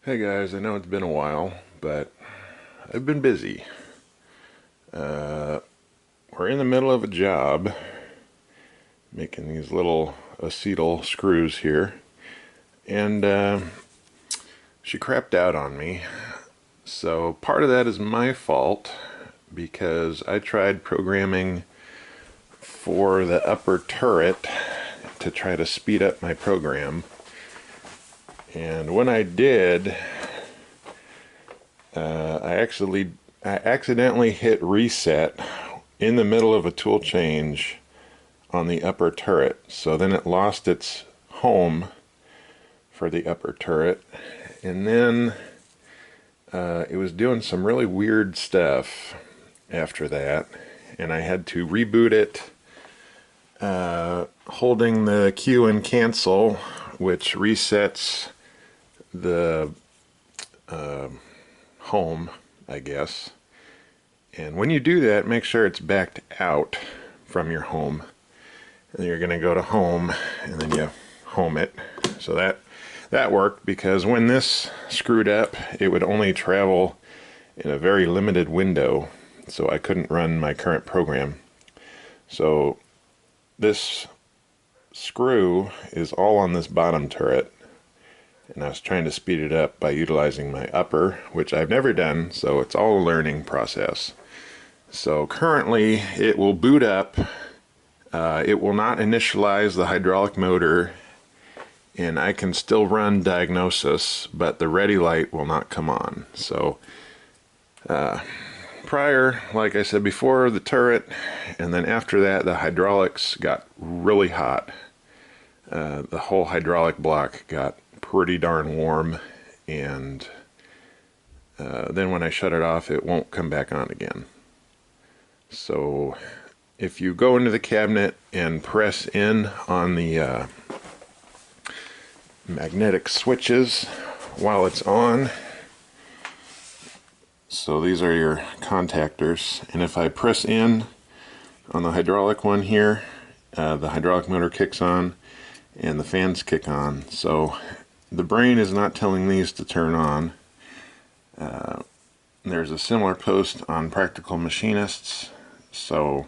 Hey guys, I know it's been a while, but I've been busy. Uh, we're in the middle of a job making these little acetal screws here, and she crapped out on me. So part of that is my fault because I tried programming for the upper turret to try to speed up my program. And when I did, I accidentally hit reset in the middle of a tool change on the upper turret. So then it lost its home for the upper turret. And then it was doing some really weird stuff after that. And I had to reboot it, holding the Q and cancel, which resets the home, I guess. And when you do that, make sure it's backed out from your home. And you're going to go to home, and then you home it. So that worked, because when this screwed up, it would only travel in a very limited window, so I couldn't run my current program. So this screw is all on this bottom turret, and I was trying to speed it up by utilizing my upper, which I've never done, so it's all a learning process. So currently it will boot up. It will not initialize the hydraulic motor, and I can still run diagnosis, but the ready light will not come on. So prior, like I said before, the turret, and then after that the hydraulics got really hot. The whole hydraulic block got pretty darn warm, and then when I shut it off, it won't come back on again. So if you go into the cabinet and press in on the magnetic switches while it's on, so these are your contactors, and if I press in on the hydraulic one here, the hydraulic motor kicks on and the fans kick on. So the brain is not telling these to turn on. There's a similar post on Practical Machinists. So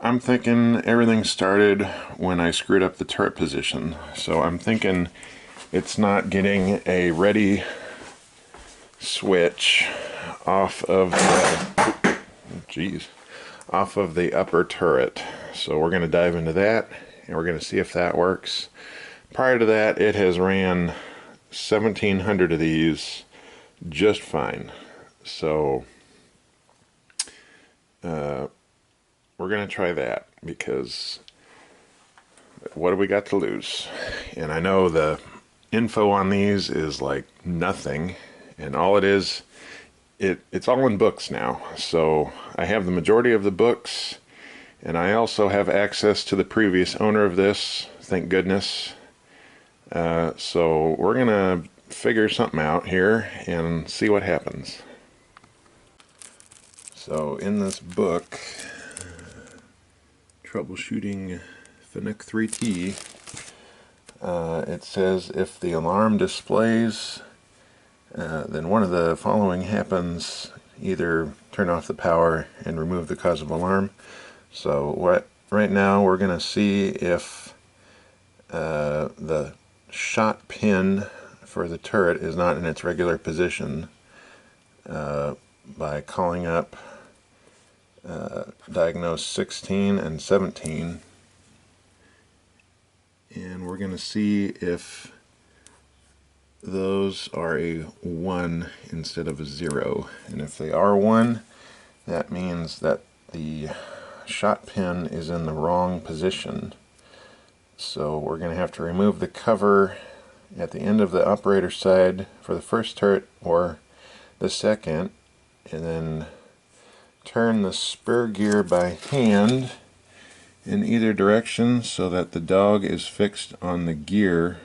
I'm thinking everything started when I screwed up the turret position. So I'm thinking it's not getting a ready switch off of the upper turret. So we're going to dive into that, and we're going to see if that works. Prior to that, it has ran 1,700 of these just fine. So we're going to try that, because what do we got to lose? And I know the info on these is like nothing, and all it is, it's all in books now. So I have the majority of the books, and I also have access to the previous owner of this, thank goodness. So we're gonna figure something out here and see what happens. So in this book, Troubleshooting FNUC 3T, it says if the alarm displays, then one of the following happens: either turn off the power and remove the cause of alarm. So right now we're going to see if the shot pin for the turret is not in its regular position by calling up diagnose 16 and 17, and we're going to see if those are a 1 instead of a 0. And if they are 1, that means that the shot pin is in the wrong position. So we're going to have to remove the cover at the end of the operator side for the first turret or the second, and then turn the spur gear by hand in either direction so that the dog is fixed on the gear,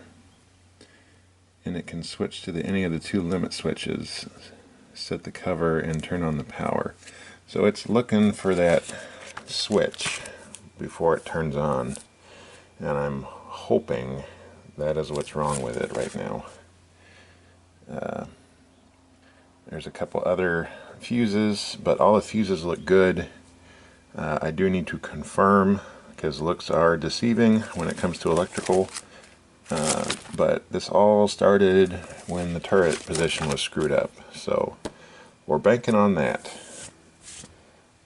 and it can switch to any of the 2 limit switches. Set the cover and turn on the power. So it's looking for that switch before it turns on, and I'm hoping that is what's wrong with it right now. There's a couple other fuses, but all the fuses look good. I do need to confirm, because looks are deceiving when it comes to electrical. But this all started when the turret position was screwed up, so we're banking on that.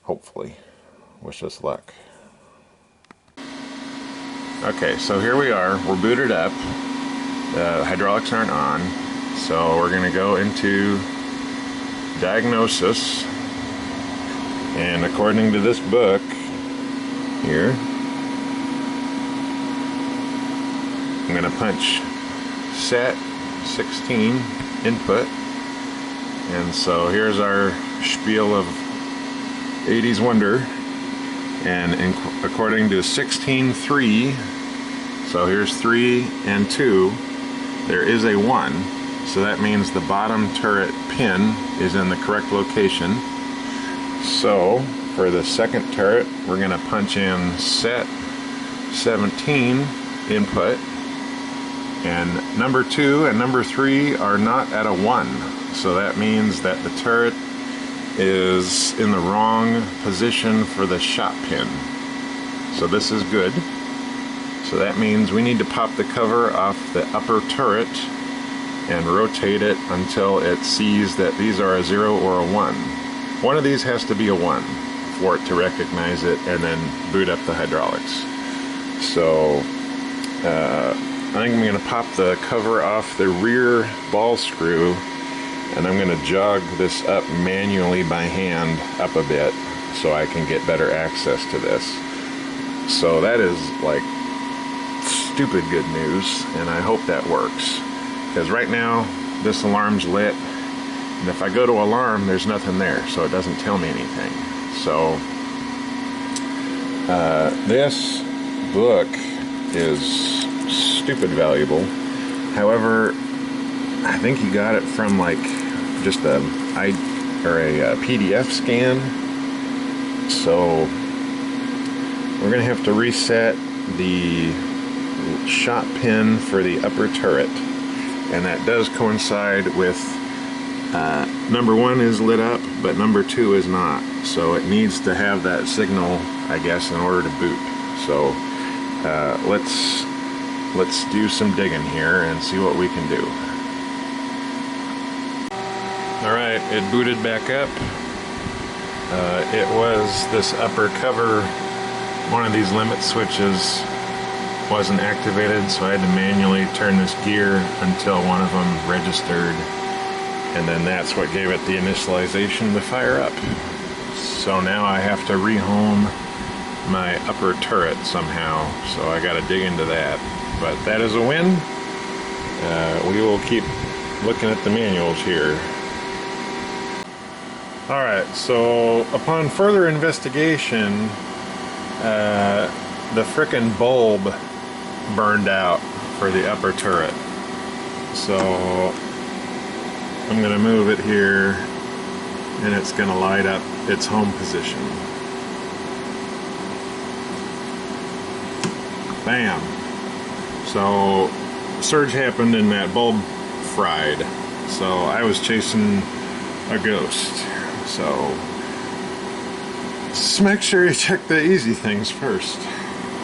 Hopefully. Wish us luck. Okay, so here we are. We're booted up. The hydraulics aren't on, so we're going to go into diagnosis. And according to this book here, I'm going to punch set 16 input. And so here's our spiel of 80s wonder. And according to 16.3, so here's 3 and 2, there is a 1. So that means the bottom turret pin is in the correct location. So for the second turret, we're going to punch in set 17 input. And number 2 and number 3 are not at a 1. So that means that the turret is in the wrong position for the shot pin. So this is good. So that means we need to pop the cover off the upper turret and rotate it until it sees that these are a 0 or a 1. One of these has to be a 1 for it to recognize it and then boot up the hydraulics. So I think I'm going to pop the cover off the rear ball screw, and I'm going to jog this up manually by hand up a bit so I can get better access to this. So that is like stupid good news, and I hope that works. Because right now this alarm's lit, and if I go to alarm there's nothing there, so it doesn't tell me anything. So this book is stupid valuable. However, I think he got it from like just a PDF scan. So we're gonna have to reset the shot pin for the upper turret, and that does coincide with number 1 is lit up, but number 2 is not. So it needs to have that signal, I guess, in order to boot. So let's do some digging here and see what we can do. Alright, it booted back up. It was this upper cover, one of these limit switches wasn't activated, so I had to manually turn this gear until one of them registered, and then that's what gave it the initialization to fire up. So now I have to rehome my upper turret somehow, so I gotta dig into that. But that is a win. We will keep looking at the manuals here. Alright, so upon further investigation, the frickin' bulb burned out for the upper turret. So I'm gonna move it here, and it's gonna light up its home position. Bam! So surge happened and that bulb fried. So I was chasing a ghost. So just make sure you check the easy things first.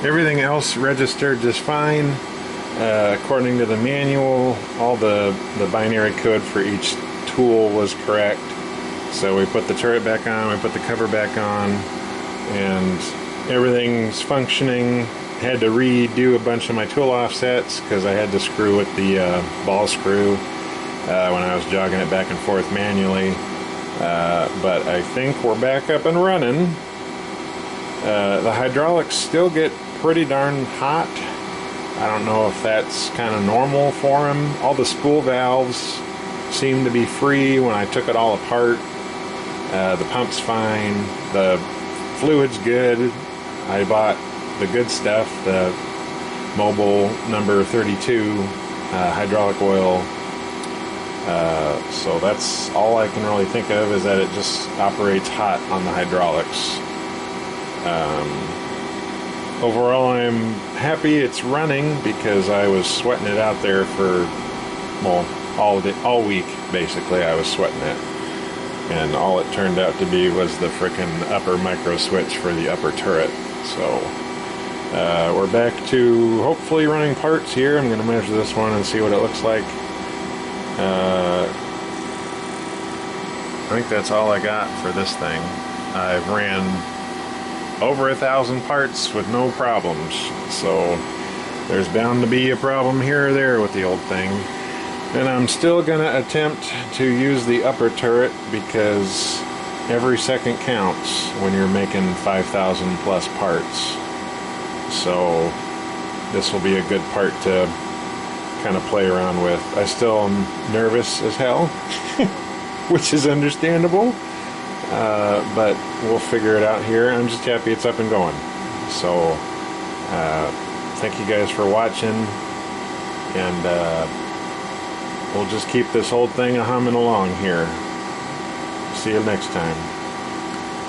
Everything else registered just fine. According to the manual, all the binary code for each tool was correct. So we put the turret back on, we put the cover back on, and everything's functioning. Had to redo a bunch of my tool offsets because I had to screw with the ball screw when I was jogging it back and forth manually. But I think we're back up and running. The hydraulics still get pretty darn hot. I don't know if that's kind of normal for them. All the spool valves seem to be free when I took it all apart. The pump's fine. The fluid's good. I bought the good stuff, the Mobile number 32 hydraulic oil. So that's all I can really think of, is that it just operates hot on the hydraulics. Overall, I'm happy it's running because I was sweating it out there for, well, all week basically. I was sweating it. and all it turned out to be was the frickin' upper micro switch for the upper turret. So we're back to hopefully running parts here. I'm going to measure this one and see what it looks like. I think that's all I got for this thing. I've ran over 1,000 parts with no problems, so there's bound to be a problem here or there with the old thing. And I'm still gonna attempt to use the upper turret because every second counts when you're making 5,000 plus parts. So this will be a good part to kind of play around with. I still am nervous as hell, which is understandable, but we'll figure it out here. I'm just happy it's up and going. So thank you guys for watching, and we'll just keep this whole thing a humming along here. See you next time.